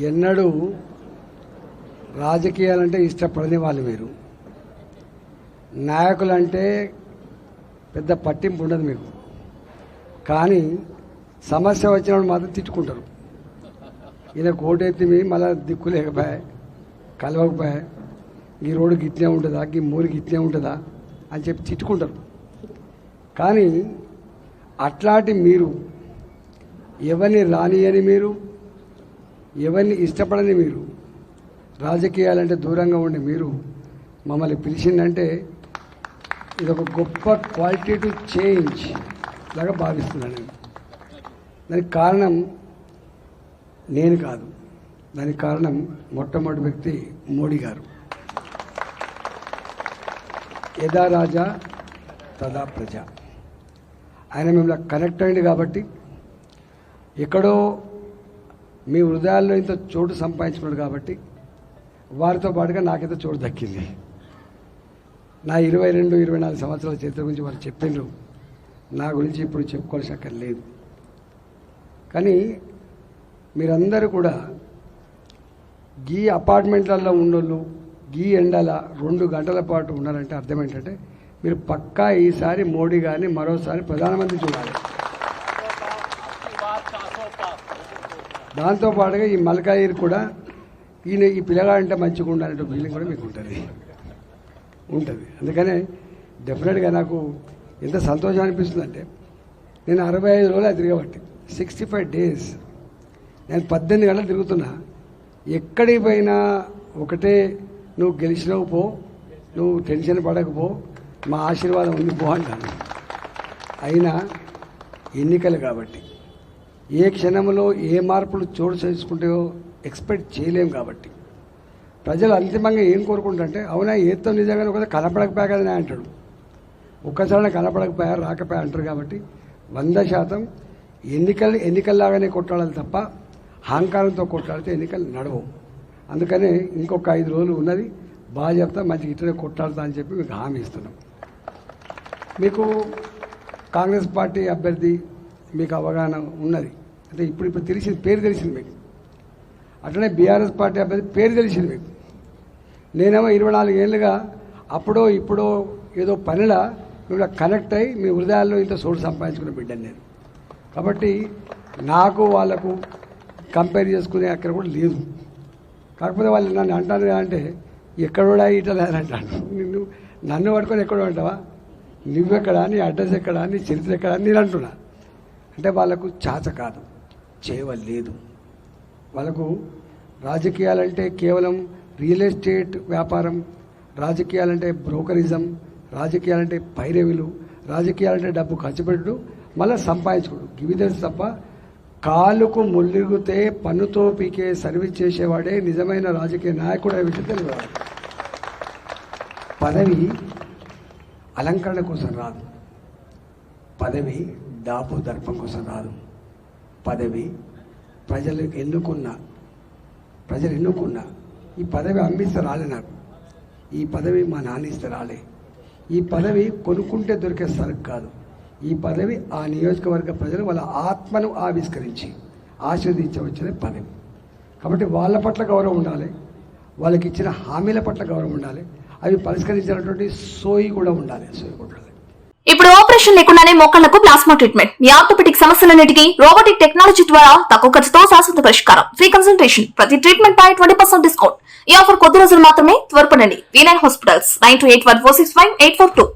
ఎన్నడూ రాజకీయాలంటే ఇష్టపడని వాళ్ళు మీరు. నాయకులంటే పెద్ద పట్టింపు ఉండదు మీకు. కానీ సమస్య వచ్చినప్పుడు మాత్రం తిట్టుకుంటారు. ఈయన కోటెత్తి మళ్ళీ దిక్కు లేకపోయా, కలవకపోయా, ఈ రోడ్డు గిట్లే ఉంటుందా, ఈ మూలికి ఇట్లే ఉంటుందా అని చెప్పి తిట్టుకుంటారు. కానీ అట్లాంటి మీరు, ఎవరిని రానియని మీరు, ఎవరిని ఇష్టపడని మీరు, రాజకీయాలంటే దూరంగా ఉండి మీరు మమ్మల్ని పిలిచిందంటే ఇదొక గొప్ప క్వాలిటేటివ్ చేంజ్ లాగా భావిస్తున్నాను నేను. దానికి కారణం నేను కాదు, దానికి కారణం మొట్టమొదటి వ్యక్తి మోడీ గారు. యథా రాజా తదా ప్రజ. ఆయన మిమ్మల్ని కనెక్ట్ అయింది కాబట్టి ఎక్కడో మీ హృదయాల్లో ఇంత చోటు సంపాదించుకున్నాడు కాబట్టి వారితో పాటుగా నాకైతే చోటు దక్కింది. నా 22-24 సంవత్సరాల చరిత్ర గురించి వాళ్ళు చెప్పిండ్రు, నా గురించి ఇప్పుడు చెప్పుకోవాల్సిన అక్కర లేదు. కానీ మీరందరూ కూడా గీ అపార్ట్మెంట్లలో ఉన్నోళ్ళు గీ ఎండల 2 గంటల పాటు ఉన్నారంటే అర్థం ఏంటంటే మీరు పక్కా ఈసారి మోడీ గారిని మరోసారి ప్రధానమంత్రి చూడాలి. దాంతోపాటుగా ఈ మల్కాయిర్ కూడా ఈయన ఈ పిల్లగాడంటే మంచిగా ఉండాలనే ఫీలింగ్ కూడా మీకు ఉంటుంది. అందుకనే డెఫినెట్గా నాకు ఎంత సంతోషం అనిపిస్తుందంటే నేను 65 రోజులు తిరగబట్టి 65 days నేను 18 గంటలు తిరుగుతున్నా. ఎక్కడికి పోయినా ఒకటే, నువ్వు గెలిచినవు పో, నువ్వు టెన్షన్ పడకపో, మా ఆశీర్వాదం ఉంది పో అంటాను. అయినా ఎన్నికలు కాబట్టి ఏ క్షణంలో ఏ మార్పులు చోటు చేసుకుంటాయో ఎక్స్పెక్ట్ చేయలేం. కాబట్టి ప్రజలు అంతిమంగా ఏం కోరుకుంటారంటే అవునా ఏతో నిజంగానే ఒకసారి కనపడకపోయా కదనే అంటాడు, ఒక్కసారి కనపడకపోయా రాకపోయా అంటారు. కాబట్టి 100% ఎన్నికల్లాగానే కొట్టాడాలి తప్ప అహంకారంతో కొట్టాడితే ఎన్నికలు నడవవు. అందుకనే ఇంకొక 5 రోజులు ఉన్నది, బాగా చెప్తా, మంచిగా ఇట్లనే కొట్టాడుతా అని చెప్పి మీకు హామీ ఇస్తున్నాం. మీకు కాంగ్రెస్ పార్టీ అభ్యర్థి మీకు అవగాహన ఉన్నది, అంటే ఇప్పుడు తెలిసింది, పేరు తెలిసింది మీకు. అట్లనే బీఆర్ఎస్ పార్టీ అభ్యర్థి పేరు తెలిసింది మీకు. నేనేమో 24 ఏళ్ళుగా అప్పుడో ఇప్పుడో ఏదో పనిలా మిమ్మల్ని కనెక్ట్ అయ్యి మీ హృదయాల్లో ఇంత చోటు సంపాదించుకున్న బిడ్డను నేను. కాబట్టి నాకు వాళ్ళకు కంపేర్ చేసుకునే అక్కడ కూడా లేదు. కాకపోతే వాళ్ళు నన్ను అంటారు అంటే ఎక్కడోడా ఇట్లా అంటాను. నన్ను పట్టుకొని ఎక్కడో అంటావా, నువ్వెక్కడా, నీ అడ్రస్ ఎక్కడా, నీ చరిత్ర ఎక్కడా నేను అంటున్నా. అంటే వాళ్ళకు చాచ కాదు, చేయలేదు. వాళ్ళకు రాజకీయాలంటే కేవలం రియల్ ఎస్టేట్ వ్యాపారం, రాజకీయాలంటే బ్రోకరిజం, రాజకీయాలంటే పైరవిలు, రాజకీయాలంటే డబ్బు ఖర్చు పెట్టడు, మళ్ళీ సంపాదించుకోడు, ఇవి తెలుసు తప్ప కాలుకు ముల్లిగితే పన్నుతో పీకే సర్వీస్ చేసేవాడే నిజమైన రాజకీయ నాయకుడు అనే విషయం తెలియదు. పదవి అలంకరణ కోసం రాదు, పదవి దాపు దర్పం కోసం రాదు, పదవి ప్రజలు ఎన్నుకున్న ఈ పదవి అమ్మిస్తే రాలే నాకు, ఈ పదవి మా నాన్న ఇస్తే రాలే, ఈ పదవి కొనుక్కుంటే దొరికే సరుకు కాదు, ఈ పదవి ఆ నియోజకవర్గ ప్రజలు వాళ్ళ ఆత్మను ఆవిష్కరించి ఆశీర్వదించవచ్చనే పదవి. కాబట్టి వాళ్ళ పట్ల గౌరవం ఉండాలి, వాళ్ళకి ఇచ్చిన హామీల పట్ల గౌరవం ఉండాలి, అవి పరిష్కరించినటువంటి సోయి కూడా ఉండాలి. ఇప్పుడు ఆపరేషన్ లేకుండానే మోకాళ్లకు ప్లాస్మా ట్రీట్మెంట్, మీ ఆర్థోపెడిక్ సమస్యలన్నిటికీ రోబోటిక్ టెక్నాలజీ ద్వారా తక్కువ ఖర్చుతో శాశ్వత పరిష్కారం, ఫ్రీ కన్సల్టేషన్, ప్రతి ట్రీట్మెంట్ పై 20% డిస్కౌంట్. ఈ ఆఫర్ కొద్ది రోజులు మాత్రమే, త్వరపడండి. V9 hospitals 9281465842.